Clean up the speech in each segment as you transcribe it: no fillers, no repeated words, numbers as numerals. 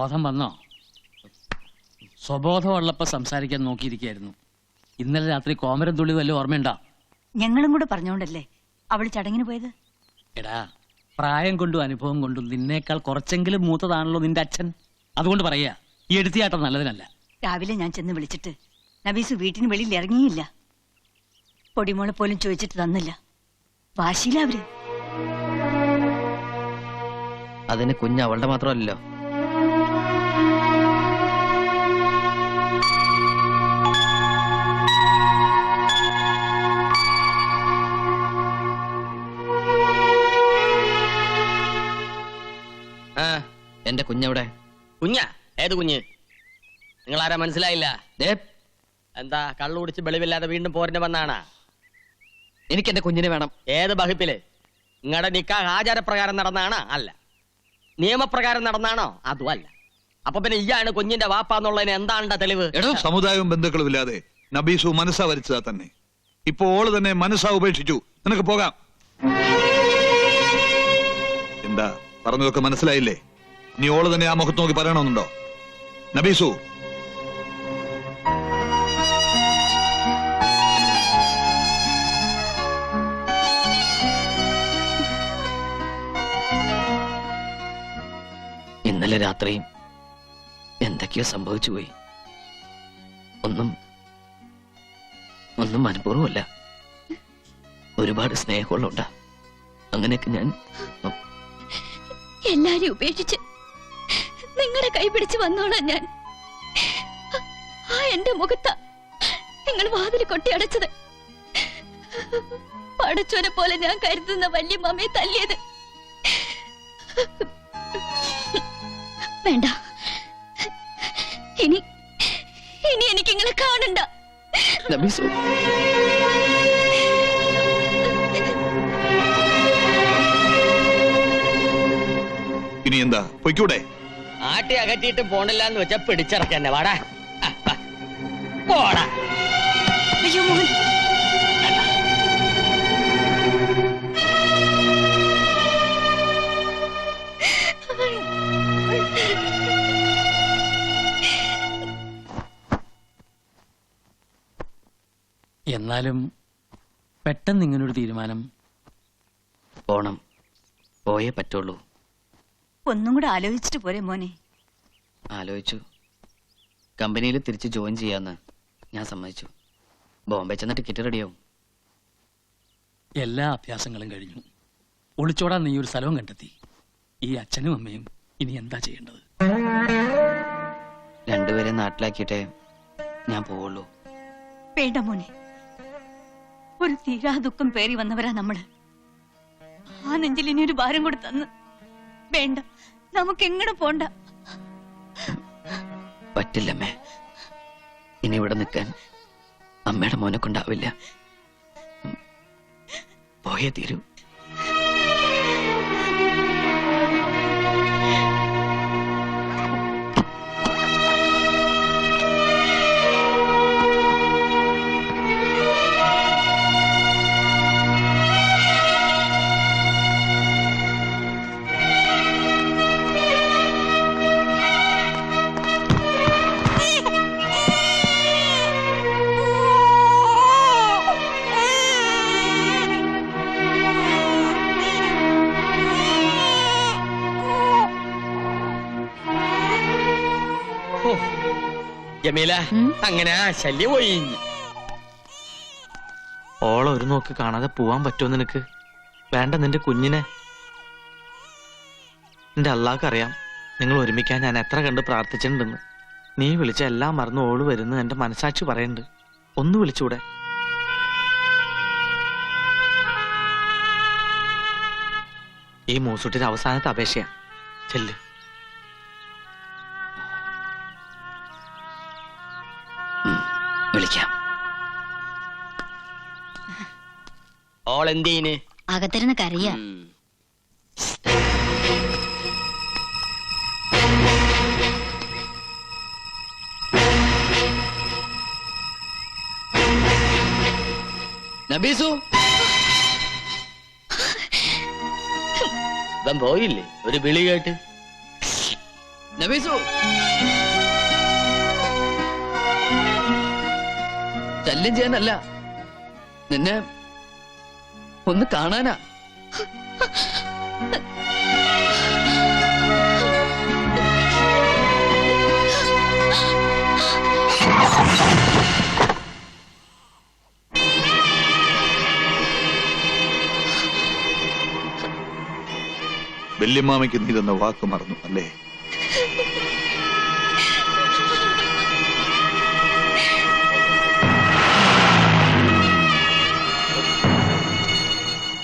ബോധം വന്നോ? സ്വബോധമുള്ളപ്പോ സംസാരിക്കാൻ നോക്കിയിരിക്കായിരുന്നു. ഇന്നലെ രാത്രി കോമരം തുള്ളി വല്ല ഓർമ്മയുണ്ടോ? ഞങ്ങളും കൂടെ പറഞ്ഞോണ്ടല്ലേ അവള് ചടങ്ങിന് പോയത്. എടാ, പ്രായം കൊണ്ടും അനുഭവം കൊണ്ടും നിന്നേക്കാൾ കുറച്ചെങ്കിലും മൂത്തതാണല്ലോ നിന്റെ അച്ഛൻ. അതുകൊണ്ട് പറയാ, ഈ എടുത്തിയാട്ടം നല്ലതിനല്ല. രാവിലെ ഞാൻ ചെന്ന് വിളിച്ചിട്ട് നബീസ് വീട്ടിന് വെളിയിൽ ഇറങ്ങിയില്ല. പൊടിമോളെ പോലും ചോദിച്ചിട്ട് തന്നില്ല. വാശിയില്ല അവര്. അതിന് കുഞ്ഞ് അവളുടെ മാത്രമല്ലല്ലോ. എന്റെ കുഞ്ഞെവിടെ? കുഞ്ഞ? ഏത് കുഞ്ഞ്? നിങ്ങളാരാ മനസ്സിലായില്ല? എന്താ കള്ളു കുടിച്ച് വെളിവില്ലാതെ വീണ്ടും പോരിന് വന്നാണ്? എനിക്ക് എന്റെ കുഞ്ഞിനെ വേണം. ഏത് ബഹിപ്പില്? നിങ്ങളുടെ നിക്കാഹ് ആചാരപ്രകാരം നടന്നാണോ? അല്ല. നിയമപ്രകാരം നടന്നാണോ? അതും അല്ല. അപ്പൊ പിന്നെ ഇയാണ് കുഞ്ഞിന്റെ വാപ്പാന്നുള്ളതിന് എന്താണ് തെളിവ്? സമുദായവും ബന്ധുക്കളും ഇല്ലാതെ നബീസു മനസ്സാ വരച്ചതാ തന്നെ. ഇപ്പൊ ഓള് തന്നെ മനസ്സാ ഉപേക്ഷിച്ചു. നിനക്ക് പോകാം. എന്താ പറഞ്ഞതൊക്കെ മനസ്സിലായില്ലേ? നീ ഓള് തന്നെ ആ മുഖത്ത് നോക്കി പറയണമെന്നുണ്ടോ? നബീസു, ഇന്നലെ രാത്രിയും എന്തൊക്കെയോ സംഭവിച്ചു പോയി. ഒന്നും മനഃപൂർവ്വമല്ല. ഒരുപാട് സ്നേഹമുള്ള അങ്ങനെയൊക്കെ ഞാൻ എല്ലാരും ഉപേക്ഷിച്ച് നിങ്ങളുടെ കൈ പിടിച്ച് വന്നോളാം ഞാൻ. ആ എന്റെ മുഖത്താ നിങ്ങൾ വാതിൽ കൊട്ടിയടച്ചത്. പടച്ചോനെ പോലെ ഞാൻ കരുതുന്ന വല്യമ്മയെ തല്ലിയത്. വേണ്ട, ഇനി എനിക്ക് നിങ്ങളെ കാണണ്ട. ഇനി എന്താ പൊയ്ക്കൂടെ? ആട്ടി അകറ്റിയിട്ട് പോണില്ലാന്ന് വെച്ചാ പിടിച്ചിറക്കന്നെ. വാടാ പോടാ. അയ്യോ മോഹൻ, എന്നാലും പെട്ടെന്ന് ഇങ്ങനൊരു തീരുമാനം? പോണം, പോയേ പറ്റുള്ളൂ. ഒന്നും കൂടെ ആലോചിച്ചിട്ട് പോരെ മോനെ? ആലോചിച്ചു. കമ്പനിയിൽ തിരിച്ച് ജോയിൻ ചെയ്യാന്ന് ഞാൻ സമ്മതിച്ചു. ബോംബെ ചെന്ന ടിക്കറ്റ് റെഡിയാവും. എല്ലാ അഭ്യാസങ്ങളും കഴിഞ്ഞു. ഒളിച്ചോടാൻ നീ ഒരു സ്ഥലവും കണ്ടെത്തി. ഈ അച്ഛനും അമ്മയും ഇനി എന്താ ചെയ്യേണ്ടത്? രണ്ടുപേരെ നാട്ടിലാക്കിയിട്ടേ ഞാൻ പോവുള്ളൂ. വേണ്ട മോനെ, ഒരു തീരാ ദുഃഖം പേറി വന്നവരാ നമ്മള്. ആ നെഞ്ചിൽ ഇനി ഒരു ഭാരം കൂടി തന്ന്. വേണ്ട, നമുക്ക് എങ്ങനെ പോണ്ട. പറ്റില്ലമ്മേ, ഇനി ഇവിടെ നിൽക്കാൻ അമ്മയുടെ മോനെ കൊണ്ടാവില്ല. പോയേ തീരൂ. ജമീല, അങ്ങനെ ആ ശല്യം പോയി. ഓളെ ഒരു നോക്ക് കാണാതെ പോവാൻ പറ്റുമോ നിനക്ക്? വേണ്ട, നിന്റെ കുഞ്ഞിനെ. നിന്റെ അള്ളാഹ്ക്കറിയാം നിങ്ങൾ ഒരുമിക്കാൻ ഞാൻ എത്ര കണ്ട് പ്രാർത്ഥിച്ചിട്ടുണ്ടെന്ന്. നീ വിളിച്ച എല്ലാം മറന്ന് ഓള് വരുന്ന എന്റെ മനസാക്ഷി പറയുന്നുണ്ട്. ഒന്ന് വിളിച്ചൂടെ? ഈ മൂസൂട്ടിന്റെ അവസാനത്തെ അപേക്ഷയാ. ചെല്ല്. വിളിക്കാം. ഓൾ എന്തിന് അകത്തിരുന്ന് കരയാ. നബീസു, ഇവൻ പോയില്ലേ ഒരു വിളി കേട്ട്? നബീസു ശല്യം ചെയ്യാനല്ല, നിന്നെ ഒന്ന് കാണാനാ. വല്യമ്മാമയ്ക്ക് നീ തന്ന വാക്ക് മറന്നു അല്ലേ?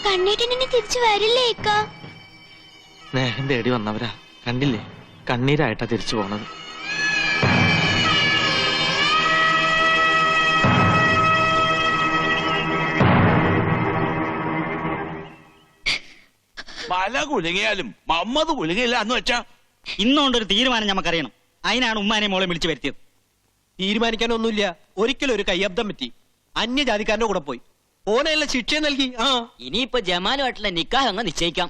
കണ്ണീട്ടിനെ തിരിച്ചു വരില്ലേ ഇക്ക? സ്നേഹം തേടി വന്നവരാ, കണ്ടില്ലേ? കണ്ണീരായിട്ടാ തിരിച്ചു പോണത്. പല കുലുങ്ങിയാലും മമ്മത് കുലുങ്ങിയില്ല എന്ന് വെച്ചാ ഇന്നുകൊണ്ടൊരു തീരുമാനം നമുക്കറിയണം. അതിനാണ് ഉമ്മാനെ മോളെ വിളിച്ചു വരുത്തിയത്. തീരുമാനിക്കാനൊന്നുമില്ല. ഒരിക്കലും ഒരു കയ്യബ്ദം പറ്റി. അന്യജാതിക്കാരന്റെ കൂടെ പോയി ഓനെല്ലാം ശിക്ഷ നൽകി. ഇനിയിപ്പോ ജമാലുമായിട്ടുള്ള നിക്കാഹ് അങ്ങ് നിശ്ചയിക്കാം.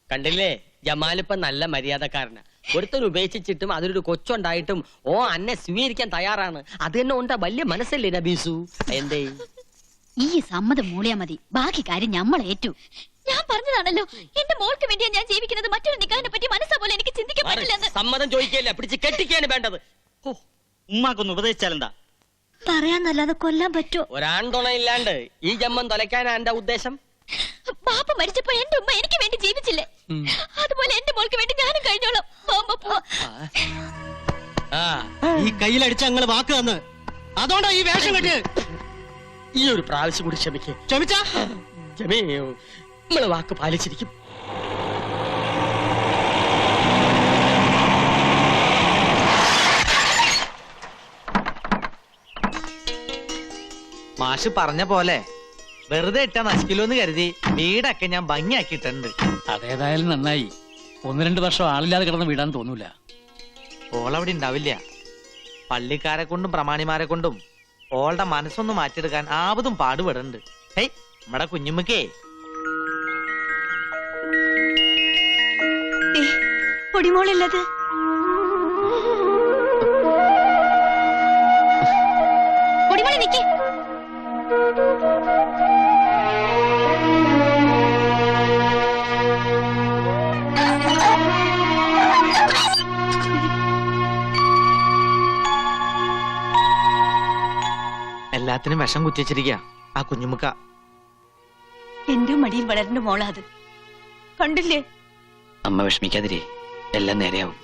കണ്ടില്ലേ, ജമാലിപ്പ നല്ല മര്യാദക്കാരനാ. ഒരുത്തൻ ഉപേക്ഷിച്ചിട്ടും അതിലൊരു കൊച്ചുണ്ടായിട്ടും ഓ അന്നെ സ്വീകരിക്കാൻ തയ്യാറാണ്. അത് തന്നെ ഉണ്ടാ വലിയ മനസ്സല്ലേ നബീസു? എന്തേ ഈ സമ്മതം മൂളിയാ മതി, ബാക്കി കാര്യം നമ്മൾ ഏറ്റു. ഞാൻ പറഞ്ഞതാണല്ലോ, എന്റെ മോൾക്ക് വേണ്ടിയാ ഞാൻ ജീവിക്കുന്നത്. മറ്റൊരു നിക്കാഹിനെ പറ്റി മനസ്സാ പോലെ എനിക്ക് ചിന്തിക്കാൻ പറ്റില്ലെന്ന്. സമ്മതം ചോദിക്കല്ല, പിടിച്ച് കെട്ടിക്കാണ് വേണ്ടത്. ഉമ്മാക്കൊന്ന് ഉപദേശിച്ചാലെന്താ? പറയാന്നല്ലാതെ കൊല്ലാൻ പറ്റുമോ? ഒരാൺതുണ ഇല്ലാണ്ട് ഈ ജമ്മം തൊലയ്ക്കാനാ എന്റെ ഉദ്ദേശം. പാപ്പ മരിച്ചപ്പോ എന്റെ ഉമ്മ എനിക്ക് വേണ്ടി ജീവിച്ചില്ലേ? അതുപോലെ എന്റെ മോൾക്ക് വേണ്ടി ഞാനും കഴിഞ്ഞോളാം. ഈ കയ്യിലടിച്ച ഞങ്ങള് വാക്ക് തന്ന്, അതുകൊണ്ടാ ഈ വേഷം കെട്ടിയത്. ഈ ഒരു പ്രാവശ്യം കൂടി ക്ഷമിക്കേ. ക്ഷമിച്ചാ ജമീ നമ്മള് വാക്ക് പാലിച്ചിരിക്കും. മാഷ് പറഞ്ഞ പോലെ വെറുതെ ഇട്ടാ നശിക്കില്ലോന്ന് കരുതി വീടൊക്കെ ഞാൻ ഭംഗിയാക്കിയിട്ടുണ്ട്. അതേതായാലും നന്നായി. 1-2 വർഷം ആളില്ലാതെ കിടന്ന് വീടാൻ തോന്നൂല. ഓളവിടെ ഉണ്ടാവില്ല. പള്ളിക്കാരെ കൊണ്ടും പ്രമാണിമാരെ കൊണ്ടും ഓളുടെ മനസ്സൊന്ന് മാറ്റിയെടുക്കാൻ ആവതും പാടുപെടുന്നുണ്ട്. ഹേയ്, നമ്മടെ കുഞ്ഞുമ്മക്കേ പൊടിമോളുള്ളത് പൊടിമോളെ നിക്ക്. എല്ലാത്തിനും വിഷം കുത്തിച്ചിരിക്കുക ആ കുഞ്ഞുമുക്ക. എന്റെ മടിയിൽ വളരുന്ന മോളാത്. കണ്ടില്ലേ? അമ്മ വിഷമിക്കാതിരി, എല്ലാം നേരെയാവും.